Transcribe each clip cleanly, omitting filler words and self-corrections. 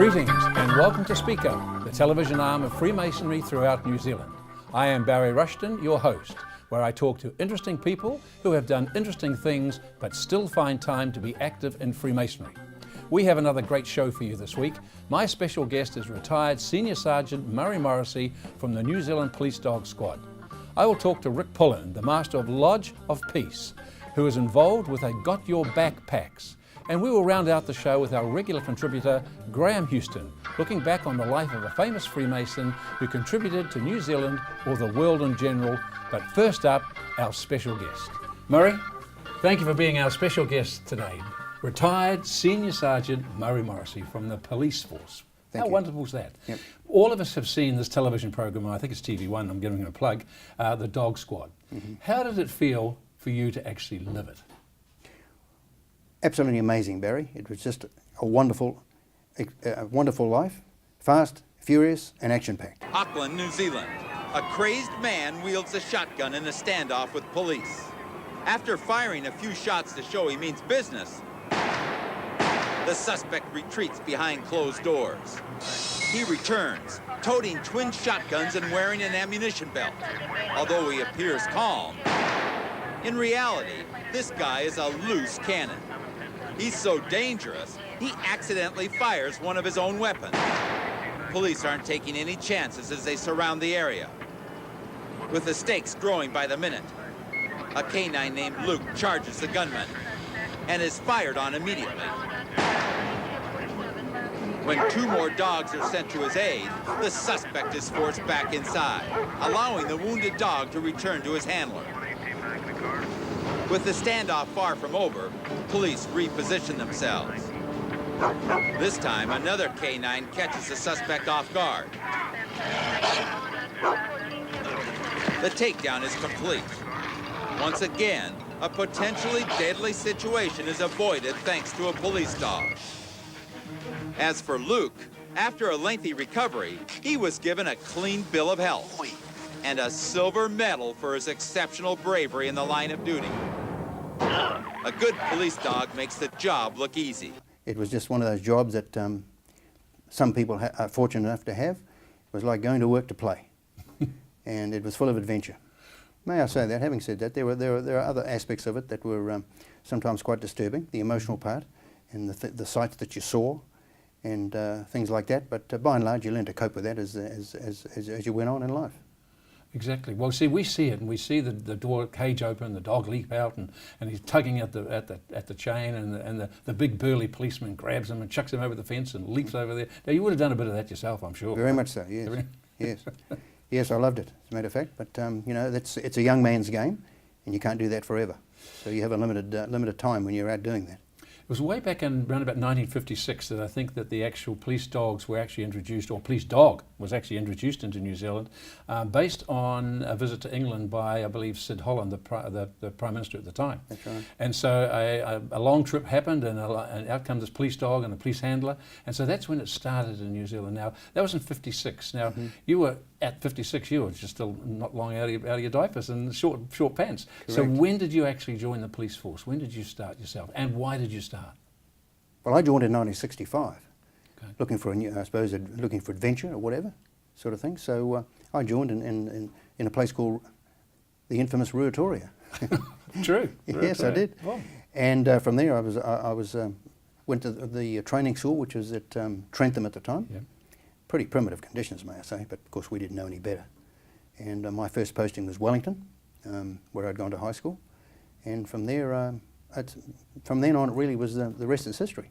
Greetings and welcome to Speak Up, the television arm of Freemasonry throughout New Zealand. I am Barry Rushton, your host, where I talk to interesting people who have done interesting things but still find time to be active in Freemasonry. We have another great show for you this week. My special guest is retired Senior Sergeant Murray Morrissey from the New Zealand Police Dog Squad. I will talk to Rick Pullen, the Master of Lodge of Peace, who is involved with a Got Your Back packs. And we will round out the show with our regular contributor, Graham Houston, looking back on the life of a famous Freemason who contributed to New Zealand or the world in general. But first up, our special guest. Murray, thank you for being our special guest today. Retired Senior Sergeant Murray Morrissey from the police force. How wonderful is that? Yep. All of us have seen this television program, I think it's TV1, I'm giving it a plug, the Dog Squad. Mm-hmm. How did it feel for you to actually live it? Absolutely amazing, Barry. It was just a wonderful life, fast, furious and action-packed. Auckland, New Zealand. A crazed man wields a shotgun in a standoff with police. After firing a few shots to show he means business, the suspect retreats behind closed doors. He returns, toting twin shotguns and wearing an ammunition belt. Although he appears calm, in reality, this guy is a loose cannon. He's so dangerous, he accidentally fires one of his own weapons. Police aren't taking any chances as they surround the area. With the stakes growing by the minute, a canine named Luke charges the gunman and is fired on immediately. When two more dogs are sent to his aid, the suspect is forced back inside, allowing the wounded dog to return to his handler. With the standoff far from over, police reposition themselves. This time, another canine catches the suspect off guard. The takedown is complete. Once again, a potentially deadly situation is avoided thanks to a police dog. As for Luke, after a lengthy recovery, he was given a clean bill of health and a silver medal for his exceptional bravery in the line of duty. A good police dog makes the job look easy. It was just one of those jobs that some people are fortunate enough to have. It was like going to work to play, and it was full of adventure. May I say that? Having said that, there are other aspects of it that were sometimes quite disturbing, the emotional part, and the sights that you saw, and things like that. But by and large, you learn to cope with that as you went on in life. Exactly. Well, see, we see it, and we see the door cage open, the dog leap out, and he's tugging at the chain, and the big burly policeman grabs him and chucks him over the fence and leaps over there. Now, you would have done a bit of that yourself, I'm sure. Very much so. Yes. Yes. Yes, I loved it, as a matter of fact. But you know, it's a young man's game, and you can't do that forever. So you have a limited time when you're out doing that. It was way back in around about 1956 that I think that the actual police dogs were actually introduced, or police dog was actually introduced into New Zealand, based on a visit to England by, I believe, Sid Holland, the Prime Minister at the time. That's right. And so a long trip happened, and out comes this police dog and a police handler, and so that's when it started in New Zealand. Now, that was in 56. Now, you were at 56, you were just still not long out of your diapers and short pants. Correct. So when did you actually join the police force? When did you start yourself, and why did you start? Well, I joined in 1965, okay. Looking for looking for adventure or whatever sort of thing. So I joined in a place called the infamous Ruatoria. True. Yes, I did. Oh. And from there, I went to the training school, which was at Trentham at the time. Yeah. Pretty primitive conditions, may I say, but of course we didn't know any better. And my first posting was Wellington, where I'd gone to high school, and from there. From then on, it really was the rest is history.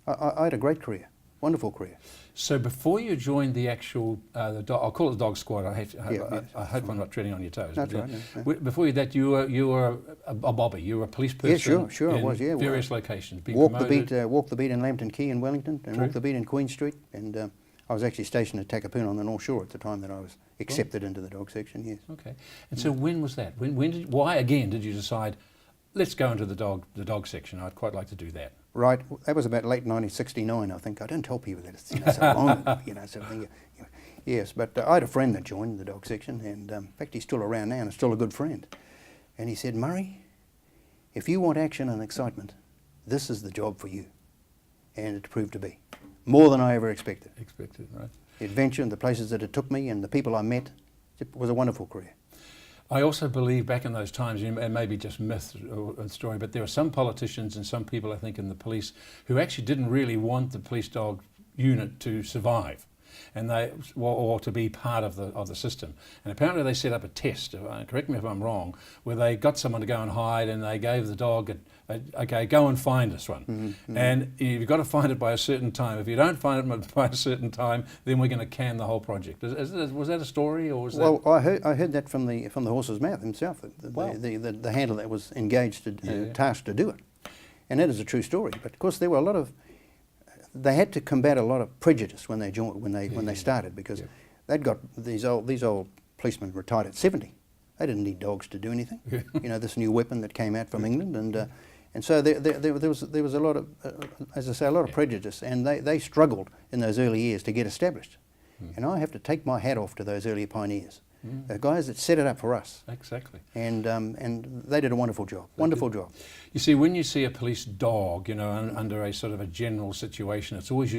I had a great career, wonderful career. So before you joined the actual, I'll call it the Dog Squad. I hope I'm not treading on your toes. That's right. No. Before you that, you were a bobby. You were a police person. Yeah, sure, I was. Yeah, various locations. Walked the beat in Lambton Quay in Wellington, and walked the beat in Queen Street. And I was actually stationed at Takapuna on the North Shore at the time that I was accepted into the dog section. Yes. Okay. And so when was that? Why again did you decide? Let's go into the dog section. I'd quite like to do that. Right, that was about late 1969, I think. I don't tell people that it's so long, sort of thing. Yes, but I had a friend that joined the dog section, and in fact he's still around now and still a good friend. And he said, Murray, if you want action and excitement, this is the job for you. And it proved to be. more than I ever expected. Right. The adventure and the places that it took me and the people I met, it was a wonderful career. I also believe back in those times, and maybe just myth or story, but there were some politicians and some people, I think, in the police who actually didn't really want the police dog unit to survive, and or to be part of the system. And apparently they set up a test, correct me if I'm wrong, where they got someone to go and hide, and they gave the dog okay, go and find this one. Mm-hmm. And you've got to find it by a certain time. If you don't find it by a certain time, then we're going to can the whole project. Was that a story, or was that? Well, I heard that from the horse's mouth himself, Wow. the handler that was engaged, tasked to do it. And that is a true story. But of course there were they had to combat a lot of prejudice when they joined, when they started, because they'd got these old policemen retired at 70. They didn't need dogs to do anything. You know, this new weapon that came out from England, and so there was a lot of, as I say, a lot of prejudice, and they struggled in those early years to get established. And I have to take my hat off to those early pioneers, the guys that set it up for us. Exactly. And they did a wonderful job. Wonderful job. You see, when you see a police dog, you know, under a sort of a general situation, it's always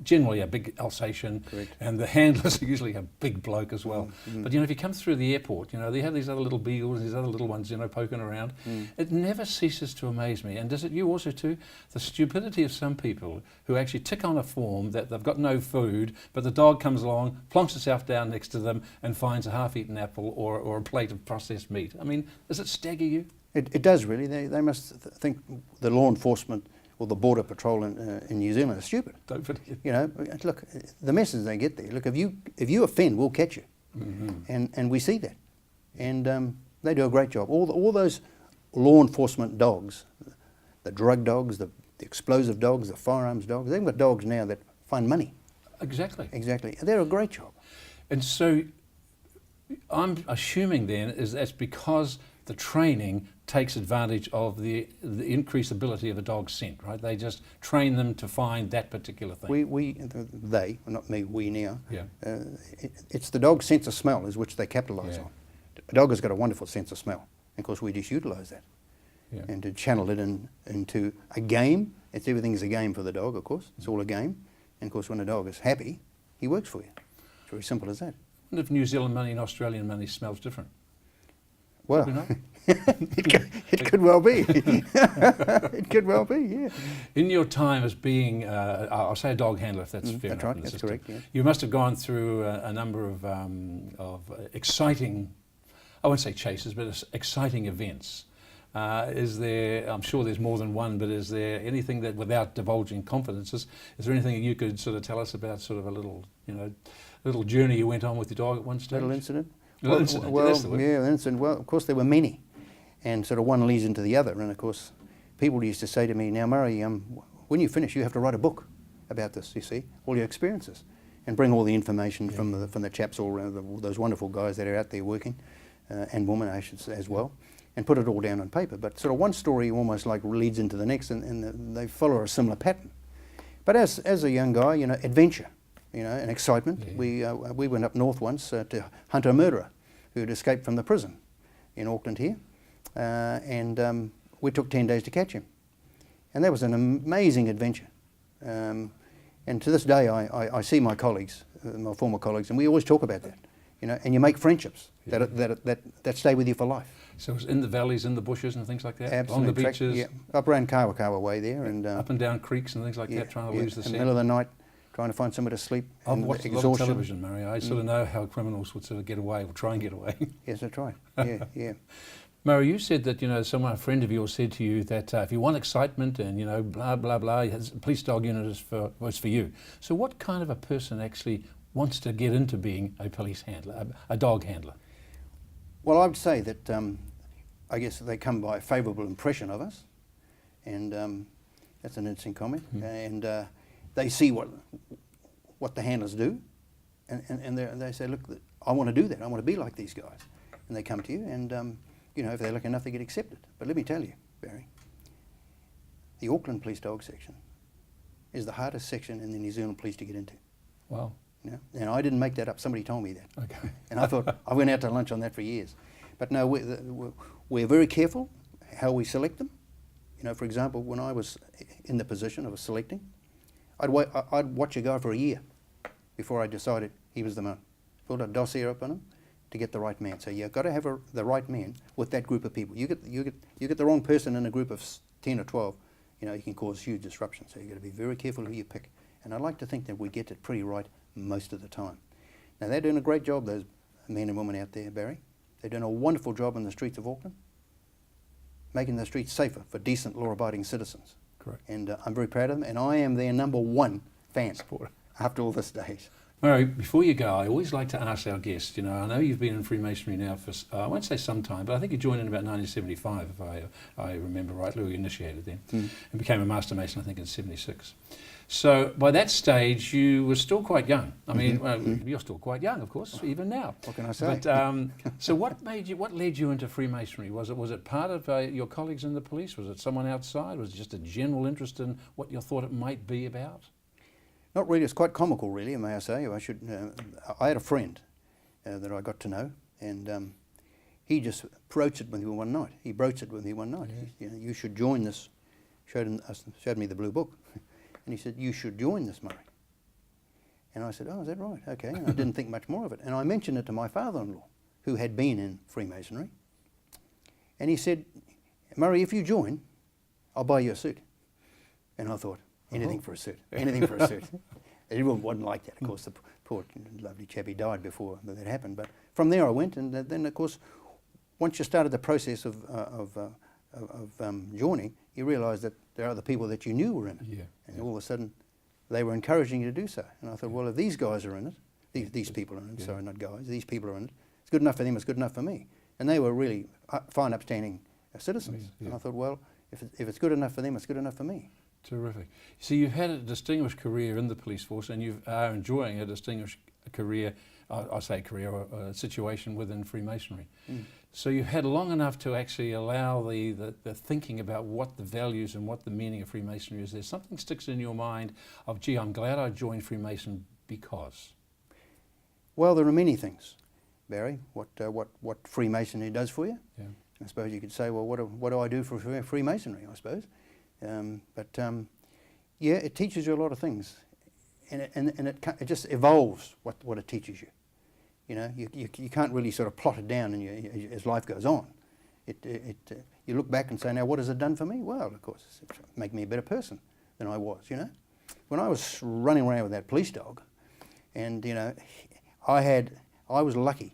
generally a big Alsatian. Correct. And the handlers are usually a big bloke as well. But, you know, if you come through the airport, you know, they have these other little beagles, these other little ones, you know, poking around. It never ceases to amaze me. And does it you also too? The stupidity of some people who actually tick on a form that they've got no food, but the dog comes along, plonks itself down next to them and finds a half-eaten apple or a plate of processed meat. I mean, does it stagger you? It does really. They must think the law enforcement or the border patrol in New Zealand are stupid. Don't forget. You know, look, the message they get there. Look, if you offend, we'll catch you, and we see that, and they do a great job. All those law enforcement dogs, the drug dogs, the explosive dogs, the firearms dogs. They've got dogs now that find money. Exactly. Exactly. They're a great job. And so I'm assuming then is that's because the training takes advantage of the increased ability of a dog's scent, right? They just train them to find that particular thing. They, not me, we now. Yeah. It's the dog's sense of smell is which they capitalise Yeah. on. A dog has got a wonderful sense of smell. And of course we just utilise that. Yeah. And to channel it into a game. Everything's a game for the dog, of course. It's all a game. And of course when a dog is happy, he works for you. It's very simple as that. And if New Zealand money and Australian money smells different? Well, Probably it could well be. It could well be, yeah. In your time as being, I'll say a dog handler if that's fair That's enough right, in the that's system, correct, yeah. you must have gone through a number of exciting, I won't say chases, but exciting events. Is there, I'm sure there's more than one, but is there anything that, without divulging confidences, is there anything that you could sort of tell us about sort of a little, you know, little journey you went on with your dog at one stage? Little incident? Little incident, well, that's the word. yeah, incident. Well, of course there were many, and sort of one leads into the other. And of course, people used to say to me, "Now, Murray, when you finish, you have to write a book about this. You see, all your experiences, and bring all the information from the chaps all around, those wonderful guys that are out there working, and women, I should say, as well, and put it all down on paper. But sort of one story almost like leads into the next, and they follow a similar pattern. But as a young guy, you know, adventure. You know, and excitement. Yeah. We went up north once to hunt a murderer who had escaped from the prison in Auckland here, and we took 10 days to catch him. And that was an amazing adventure. And to this day, I see my colleagues, my former colleagues, and we always talk about that. You know, and you make friendships that stay with you for life. So it was in the valleys, in the bushes and things like that? Absolutely. On the beaches? Yeah, up around Kawakawa Way there. And up and down creeks and things like that, trying to lose the in scent? the middle of the night, trying to find somewhere to sleep. I've and watched a lot of television, Murray. I sort of know how criminals would sort of get away, or try and get away. Yes, that's right. Yeah, yeah. Murray, you said that, you know, a friend of yours said to you that if you want excitement and, you know, blah, blah, blah, a police dog unit was for you. So what kind of a person actually wants to get into being a police handler, a dog handler? Well, I would say that I guess they come by a favourable impression of us, and that's an interesting comment. And they see what the handlers do, and they say, look, I want to do that. I want to be like these guys. And they come to you, and you know, if they're lucky enough, they get accepted. But let me tell you, Barry, the Auckland Police Dog section is the hardest section in the New Zealand Police to get into. Wow. You know? And I didn't make that up. Somebody told me that. Okay. And I thought, I went out to lunch on that for years. But no, we're very careful how we select them. You know, for example, when I was in the position of selecting, I'd watch a guy for a year before I decided he was the man. Build a dossier up on him to get the right man. So you've got to have the right man with that group of people. You get the wrong person in a group of 10 or 12, you can cause huge disruption. So you've got to be very careful who you pick. And I like to think that we get it pretty right most of the time. Now they're doing a great job, those men and women out there, Barry. They're doing a wonderful job in the streets of Auckland, making the streets safer for decent, law-abiding citizens. Correct. And I'm very proud of them, and I am their #1 fan Supporter. after all this days. Murray, before you go, I always like to ask our guests, I know you've been in Freemasonry now for, I won't say some time, but I think you joined in about 1975, if I remember rightly, you initiated then, and became a Master Mason, I think, in 76. So by that stage, you were still quite young. I mean, you're still quite young, of course, even now. What can I say? But so what led you into Freemasonry? Was it part of your colleagues in the police? Was it someone outside? Was it just a general interest in what you thought it might be about? Not really. It's quite comical, really, may I say. I had a friend that I got to know, and he just broached it with me one night. Yeah. You should join this. Showed me the blue book. And he said, you should join this, Murray. And I said, oh, is that right? Okay. And I didn't think much more of it. And I mentioned it to my father-in-law, who had been in Freemasonry. And he said, Murray, if you join, I'll buy you a suit. And I thought, anything for a suit, anything for a suit. Everyone wasn't like that. Of course, the poor lovely chappie died before that happened. But from there I went, and then, of course, once you started the process of joining, you realised that there are other people that you knew were in it. Yeah. And all of a sudden, they were encouraging you to do so. And I thought, well, if these guys are in it, these people are in it, sorry, not guys, these people are in it, it's good enough for them, it's good enough for me. And they were really fine, upstanding citizens. Yeah. And I thought, well, if it's good enough for them, it's good enough for me. Terrific. So you've had a distinguished career in the police force, and you are enjoying a distinguished career, I say career, or a situation within Freemasonry. So you've had long enough to actually allow the thinking about what the values and what the meaning of Freemasonry is. There's something sticks in your mind of, gee, I'm glad I joined Freemason because. Well, there are many things, Barry, what Freemasonry does for you. Yeah. I suppose you could say, well, what do I do for Freemasonry, I suppose. Yeah, it teaches you a lot of things, and it just evolves what it teaches you. You can't really sort of plot it down as life goes on. You look back and say, now what has it done for me? Well, of course, it's made me a better person than I was. When I was running around with that police dog, and I was lucky.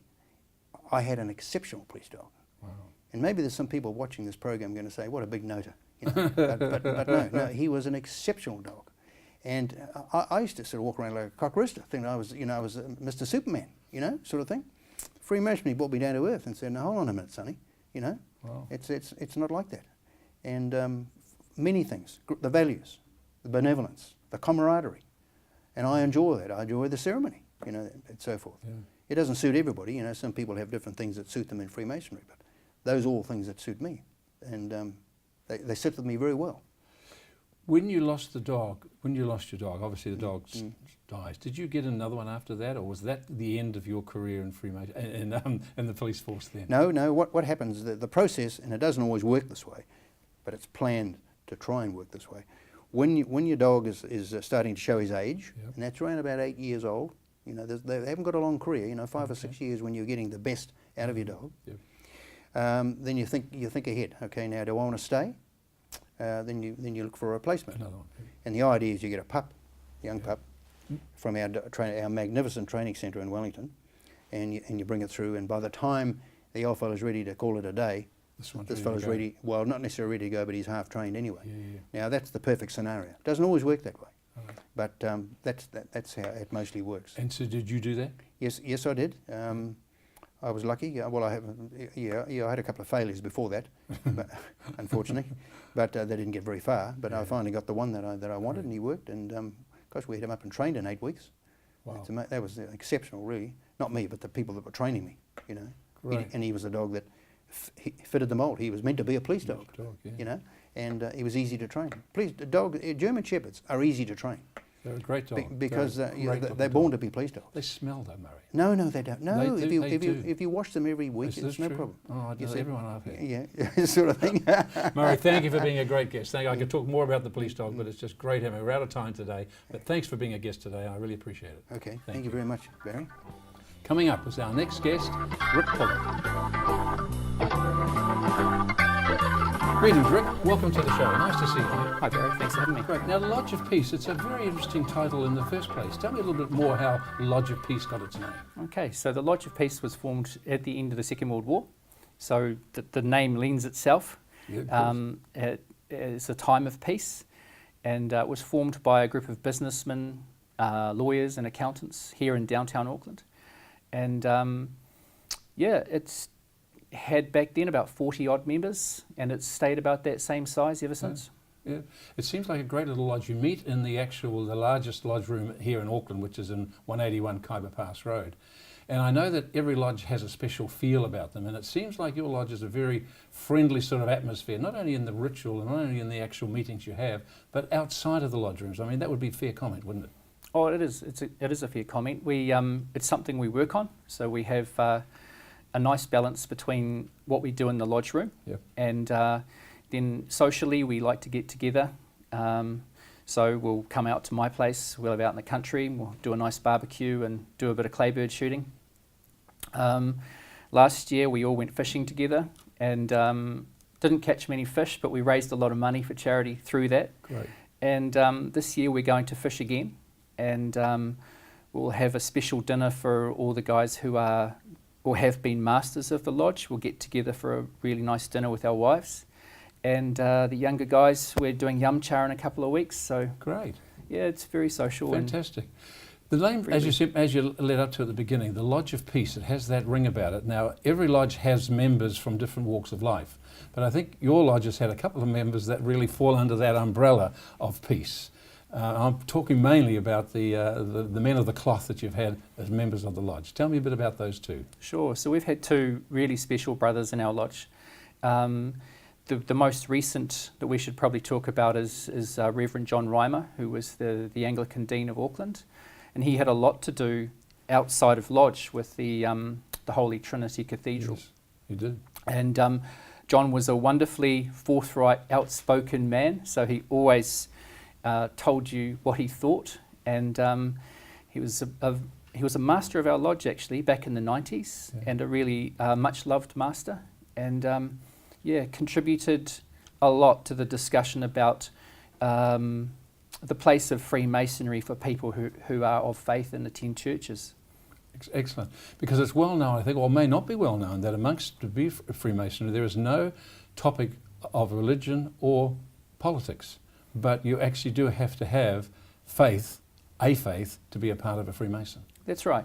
I had an exceptional police dog. Wow. And maybe there's some people watching this program going to say, what a big noter. But no, he was an exceptional dog. And I used to sort of walk around like a cock rooster, thinking I was Mr. Superman, sort of thing. Freemasonry brought me down to earth and said, now hold on a minute, sonny, Wow. it's not like that. And many things, the values, the benevolence, the camaraderie. And I enjoy that. I enjoy the ceremony, and so forth. Yeah. It doesn't suit everybody, some people have different things that suit them in Freemasonry, but those are all things that suit me. And they sit with me very well. When you lost your dog, obviously the dog dies. Did you get another one after that, or was that the end of your career in Freemason in the police force then? No. What happens? The process, and it doesn't always work this way, but it's planned to try and work this way. When your dog is starting to show his age, and that's around about 8 years old, they haven't got a long career. 5 or 6 years when you're getting the best out of your dog. Yep. Then you think ahead. Okay, now do I want to stay? Then you look for a replacement. Another one. And the idea is you get a young pup, from our magnificent training centre in Wellington, and you bring it through. And by the time the old fellow's ready to call it a day, this fellow's ready. Well, not necessarily ready to go, but he's half trained anyway. Yeah. Now that's the perfect scenario. It doesn't always work that way, but that's how it mostly works. And so, did you do that? Yes, I did. I was lucky. Well, I had a couple of failures before that, but, unfortunately, but they didn't get very far. But I finally got the one that I wanted, and he worked. And gosh, we had him up and trained in 8 weeks. Wow. That was exceptional, really. Not me, but the people that were training me. Right. And he was a dog that fitted the mould. He was meant to be a police dog. Yeah. And he was easy to train. German Shepherds are easy to train. They're a great dog. because They're a you know, great looking they're born dog. to be police dogs. They smell though, Murray. No, they don't. No, They do. if you wash them every week, Is it's this no true? problem. Oh, I You know see? everyone I've had. Yeah, sort of thing. Murray, thank you for being a great guest. I could talk more about the police dog, but it's just great having. We're out of time today, but thanks for being a guest today. I really appreciate it. Okay, thank you very much, Barry. Coming up is our next guest, Rick Pulley. Greetings, Rick. Welcome to the show. Nice to see you. Hi Barry, thanks for having me. Great. Now, the Lodge of Peace, it's a very interesting title in the first place. Tell me a little bit more how Lodge of Peace got its name. Okay, so the Lodge of Peace was formed at the end of the Second World War, so the name lends itself. Yeah, of course. It's a time of peace, and it was formed by a group of businessmen, lawyers and accountants here in downtown Auckland. And it's had back then about 40 odd members, and it's stayed about that same size ever since. Yeah, it seems like a great little lodge. You meet in the largest lodge room here in Auckland, which is in 181 Kaiba Pass Road. And I know that every lodge has a special feel about them, and it seems like your lodge is a very friendly sort of atmosphere, not only in the ritual and not only in the actual meetings you have, but outside of the lodge rooms. I mean, that would be a fair comment, wouldn't it? Oh, it is. It is a fair comment. It's something we work on. So we have a nice balance between what we do in the lodge room, Yep. and then socially we like to get together. So we'll come out to my place. We'll live out in the country. We'll do a nice barbecue and do a bit of claybird shooting. Last year we all went fishing together and didn't catch many fish, but we raised a lot of money for charity through that. Great. And this year we're going to fish again, and we'll have a special dinner for all the guys who are or have been masters of the lodge. We'll get together for a really nice dinner with our wives. And the younger guys, we're doing yum cha in a couple of weeks. So Great. yeah, it's very social. Fantastic. The name, as you led up to at the beginning, the Lodge of Peace, it has that ring about it. Now, every lodge has members from different walks of life, but I think your lodge has had a couple of members that really fall under that umbrella of peace. I'm talking mainly about the men of the cloth that you've had as members of the lodge. Tell me a bit about those two. Sure. So we've had two really special brothers in our lodge. The most recent that we should probably talk about is Reverend John Reimer, who was the Anglican Dean of Auckland. And he had a lot to do outside of lodge with the Holy Trinity Cathedral. Yes, you did. And John was a wonderfully forthright, outspoken man, so he always told you what he thought. And he was a master of our lodge actually back in the 90s, Yeah. and a really much loved master. And contributed a lot to the discussion about the place of Freemasonry for people who are of faith and attend churches. Excellent. Because it's well known, I think, or may not be well known, that amongst the Freemasonry there is no topic of religion or politics, but you actually do have to have faith, a faith, to be a part of a Freemason. That's right.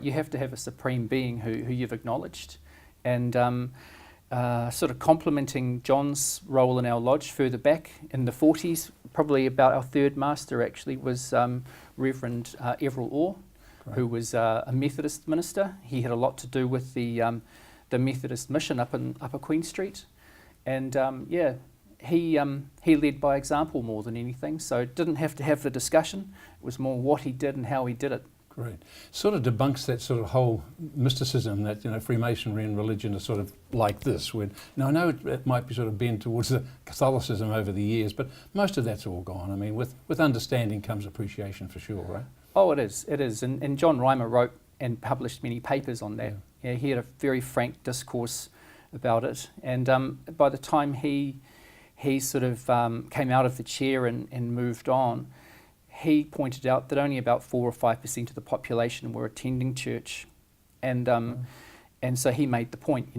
You have to have a supreme being who you've acknowledged. And sort of complementing John's role in our lodge further back in the 40s, probably about our third master actually, was Reverend Everell Orr, who was a Methodist minister. He had a lot to do with the Methodist mission up in Upper Queen Street. And he led by example more than anything, so didn't have to have the discussion. It was more what he did and how he did it. Great. Sort of debunks that sort of whole mysticism that, Freemasonry and religion are sort of like this. Now, I know it might be sort of bent towards the Catholicism over the years, but most of that's all gone. I mean, with understanding comes appreciation for sure, right? Oh, it is. And John Reimer wrote and published many papers on that. Yeah, he had a very frank discourse about it. And by the time he sort of came out of the chair and moved on, he pointed out that only about 4 or 5% of the population were attending church, and so he made the point,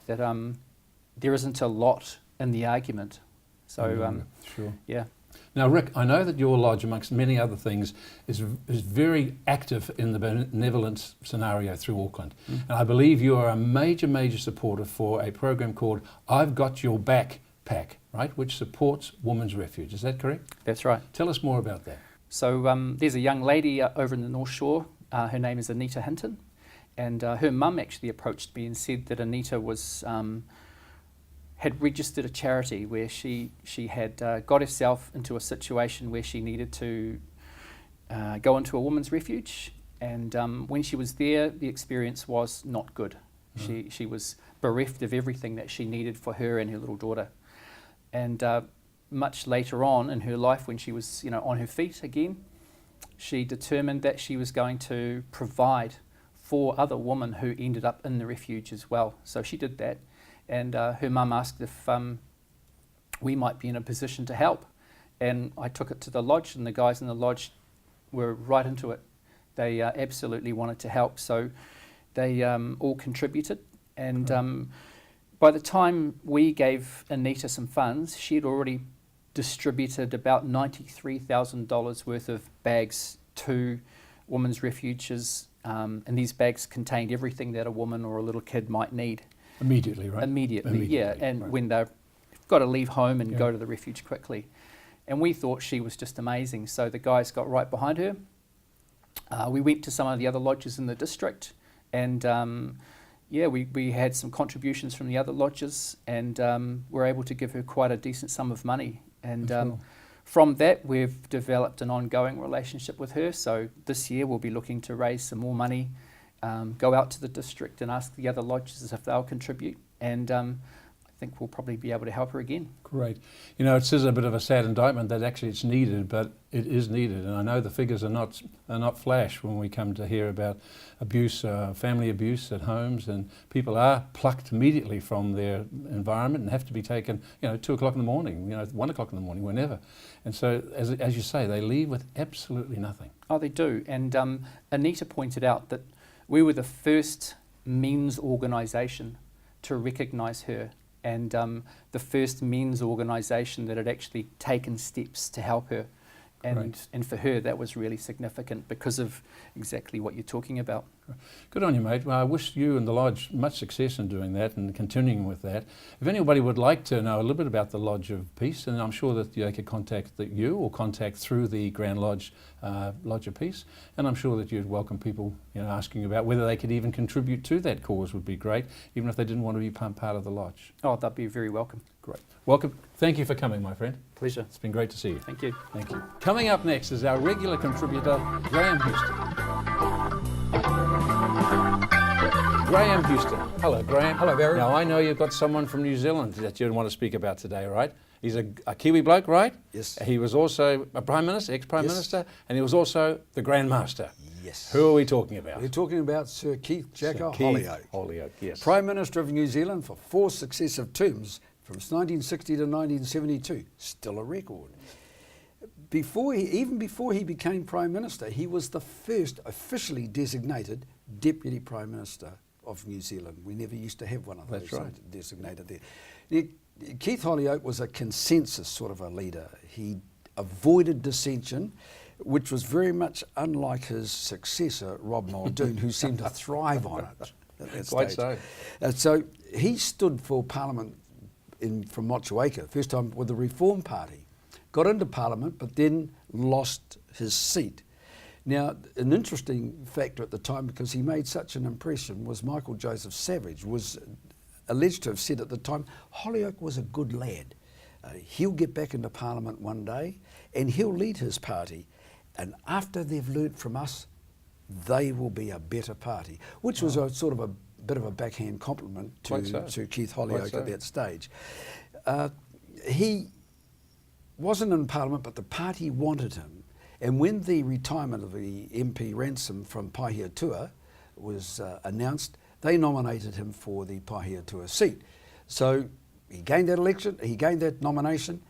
that there isn't a lot in the argument. So sure. Yeah. Now, Rick, I know that your lodge, amongst many other things, is very active in the benevolence scenario through Auckland, and I believe you are a major supporter for a program called "I've Got Your Back" pack, right, which supports Women's Refuge. Is that correct? That's right. Tell us more about that. So there's a young lady over in the North Shore. Her name is Anita Hinton, and her mum actually approached me and said that Anita had registered a charity where she had got herself into a situation where she needed to go into a women's refuge. And when she was there, the experience was not good. She was bereft of everything that she needed for her and her little daughter. And much later on in her life, when she was on her feet again, she determined that she was going to provide for other women who ended up in the refuge as well. So she did that, and her mum asked if we might be in a position to help. And I took it to the lodge, and the guys in the lodge were right into it. They absolutely wanted to help, so they all contributed. And by the time we gave Anita some funds, she had already distributed about $93,000 worth of bags to women's refuges, and these bags contained everything that a woman or a little kid might need. Immediately, right? Immediately, yeah, and right. when they've got to leave home and go to the refuge quickly. And we thought she was just amazing, so the guys got right behind her. We went to some of the other lodges in the district, and we had some contributions from the other lodges, and were able to give her quite a decent sum of money. And from that, we've developed an ongoing relationship with her. So this year, we'll be looking to raise some more money, go out to the district and ask the other lodges if they'll contribute. And I think we'll probably be able to help her again. Great. It is a bit of a sad indictment that actually it's needed, but it is needed. And I know the figures are not flash when we come to hear about abuse, family abuse at homes, and people are plucked immediately from their environment and have to be taken, 2 o'clock in the morning, 1 o'clock in the morning, whenever. And so, as you say, they leave with absolutely nothing. Oh, they do. And Anita pointed out that we were the first men's organisation to recognise her, and the first men's organisation that had actually taken steps to help her. And for her, that was really significant because of exactly what you're talking about. Good on you, mate. Well, I wish you and the Lodge much success in doing that and continuing with that. If anybody would like to know a little bit about the Lodge of Peace, then I'm sure that they could contact you or contact through the Grand Lodge, Lodge of Peace. And I'm sure that you'd welcome people asking about whether they could even contribute to that cause would be great, even if they didn't want to be part of the Lodge. Oh, they'd be very welcome. Great. Welcome. Thank you for coming, my friend. Pleasure. It's been great to see you. Thank you. Thank you. Coming up next is our regular contributor, Graham Houston. Graham Houston. Hello, Graham. Hello, Barry. Now, I know you've got someone from New Zealand that you want to speak about today, right? He's a Kiwi bloke, right? Yes. He was also a Prime Minister, ex-Prime Minister, and he was also the Grand Master. Yes. Who are we talking about? We're talking about Sir Keith Jacker Sir Keith Holyoake. Holyoake, yes. Prime Minister of New Zealand for 4 successive terms from 1960 to 1972. Still a record. Even before he became Prime Minister, he was the first officially designated Deputy Prime Minister of New Zealand. We never used to have one of those. That's right. Designated there. Now, Keith Holyoake was a consensus sort of a leader. He avoided dissension, which was very much unlike his successor, Rob Muldoon, who seemed to thrive on it at that Quite stage. so. So he stood for Parliament from Motueka, first time with the Reform Party. Got into Parliament, but then lost his seat. Now, an interesting factor at the time, because he made such an impression, was Michael Joseph Savage was alleged to have said at the time, Holyoake was a good lad. He'll get back into Parliament one day and he'll lead his party. And after they've learnt from us, they will be a better party, which was a sort of a bit of a backhand compliment to Keith Holyoake at that stage. He wasn't in Parliament, but the party wanted him. And when the retirement of the MP Ransom from Pahiatua was announced, they nominated him for the Pahiatua seat. So he gained that election, he gained that nomination,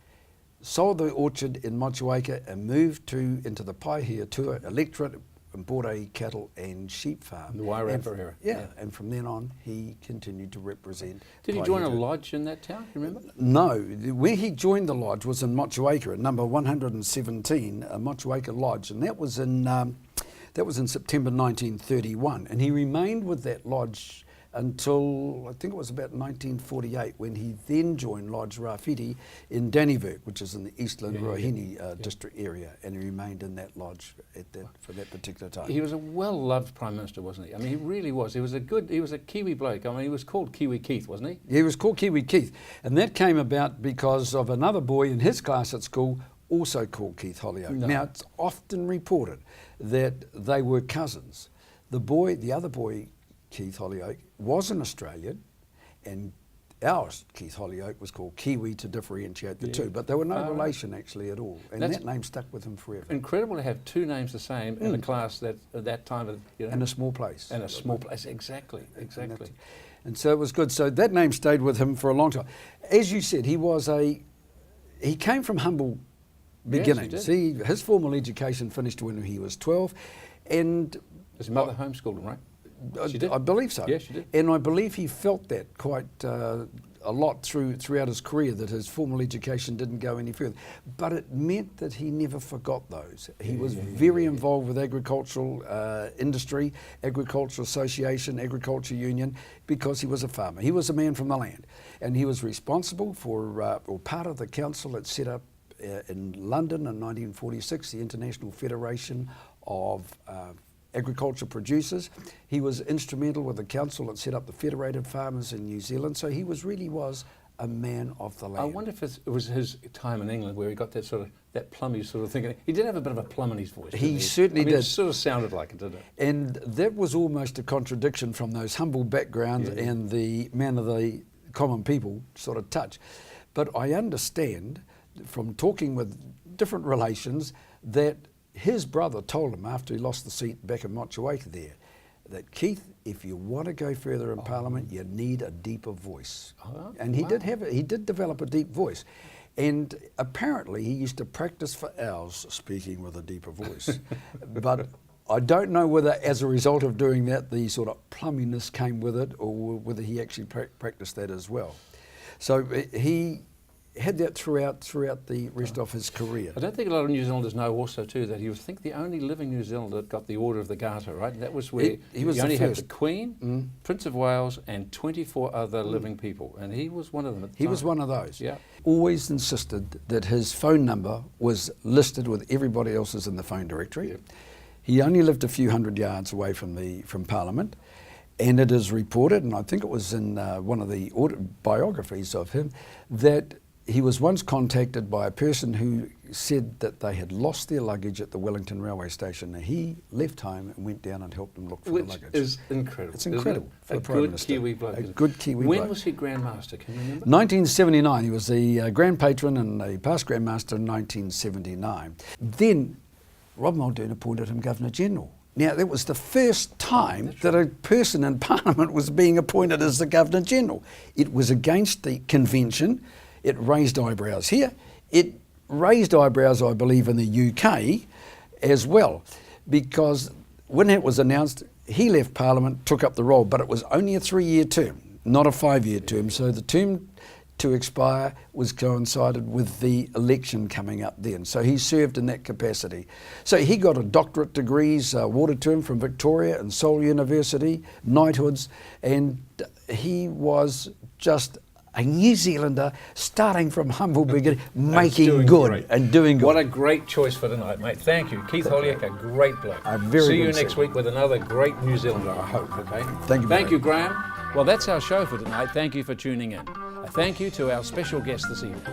sold the orchard in Motueka and moved into the Pahiatua electorate and bought a cattle and sheep farm. The Wairarapa era. Yeah, and from then on he continued to represent. Did he join a lodge in that town, you remember? No, where he joined the lodge was in Motueka at number 117, a Motueka Lodge, and that was in September 1931, and he remained with that lodge until I think it was about 1948, when he then joined Lodge Rafiti in Dannevirke, which is in the Eastland Rohini district area, and he remained in that lodge for that particular time. He was a well-loved Prime Minister, wasn't he? I mean, he really was. He was a Kiwi bloke. I mean, he was called Kiwi Keith, wasn't he? He was called Kiwi Keith, and that came about because of another boy in his class at school, also called Keith Holyoake. No. Now, it's often reported that they were cousins. The other boy, Keith Holyoake, was an Australian, and our Keith Holyoake was called Kiwi to differentiate the two, but they were no relation actually at all, and that name stuck with him forever. Incredible to have two names the same in a class that at that time of, you know, In a small place. in a small place. Exactly. And so it was good. So that name stayed with him for a long time. As you said, he came from humble beginnings. His formal education finished when he was 12, and His mother homeschooled him, right? She did? I believe so. Yeah, she did. And I believe he felt that quite a lot throughout his career, that his formal education didn't go any further. But it meant that he never forgot those. He was very involved with agricultural industry, agricultural association, agriculture union, because he was a farmer. He was a man from the land. And he was responsible for, or part of the council that set up in London in 1946, the International Federation of Agriculture Producers. He was instrumental with the council that set up the Federated Farmers in New Zealand, so he really was a man of the land. I wonder if it was his time in England where he got that plummy sort of thing. He did have a bit of a plum in his voice. He certainly did. It sort of sounded like it, didn't it? And that was almost a contradiction from those humble backgrounds and the man of the common people sort of touch. But I understand from talking with different relations that his brother told him after he lost the seat back in Motueka there, that Keith, if you want to go further in Parliament, you need a deeper voice. And he did develop a deep voice. And apparently he used to practice for hours speaking with a deeper voice. But I don't know whether as a result of doing that, the sort of plumminess came with it, or whether he actually practiced that as well. So he had that throughout the rest of his career. I don't think a lot of New Zealanders know also too that he was, I think, the only living New Zealander that got the Order of the Garter, right? That was where he was you only the had the first. Queen, Prince of Wales, and 24 other living people, and he was one of them at the time. He was one of those. Yeah. Always insisted that his phone number was listed with everybody else's in the phone directory. Yep. He only lived a few hundred yards away from Parliament, and it is reported, and I think it was in one of the biographies of him, that he was once contacted by a person who said that they had lost their luggage at the Wellington railway station. Now, he left home and went down and helped them look for the luggage. Which is incredible. It's incredible for a the Prime good Minister. Kiwi bloke. A good Kiwi When bloke. was he Grand Master? Can you remember? 1979. He was the Grand Patron and the past Grand Master in 1979. Then Rob Muldoon appointed him Governor General. Now, that was the first time that a person in Parliament was being appointed as the Governor General. It was against the convention. It raised eyebrows here. It raised eyebrows, I believe, in the UK as well, because when it was announced, he left Parliament, took up the role, but it was only a 3-year term, not a 5-year term. So the term to expire was coincided with the election coming up then. So he served in that capacity. So he got a doctorate degrees awarded to him from Victoria and Seoul University, knighthoods, and he was just a New Zealander starting from humble beginning, making good and doing good. What a great choice for tonight, mate. Thank you. Keith Holyoake, a great bloke. See you next week with another great New Zealander, I hope, okay? Thank you, Thank you, Graham. Well, that's our show for tonight. Thank you for tuning in. A thank you to our special guest this evening.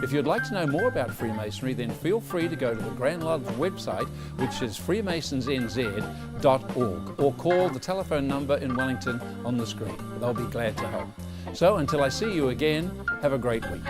If you'd like to know more about Freemasonry, then feel free to go to the Grand Lodge website, which is freemasonsnz.org, or call the telephone number in Wellington on the screen. They'll be glad to help. So until I see you again, have a great week.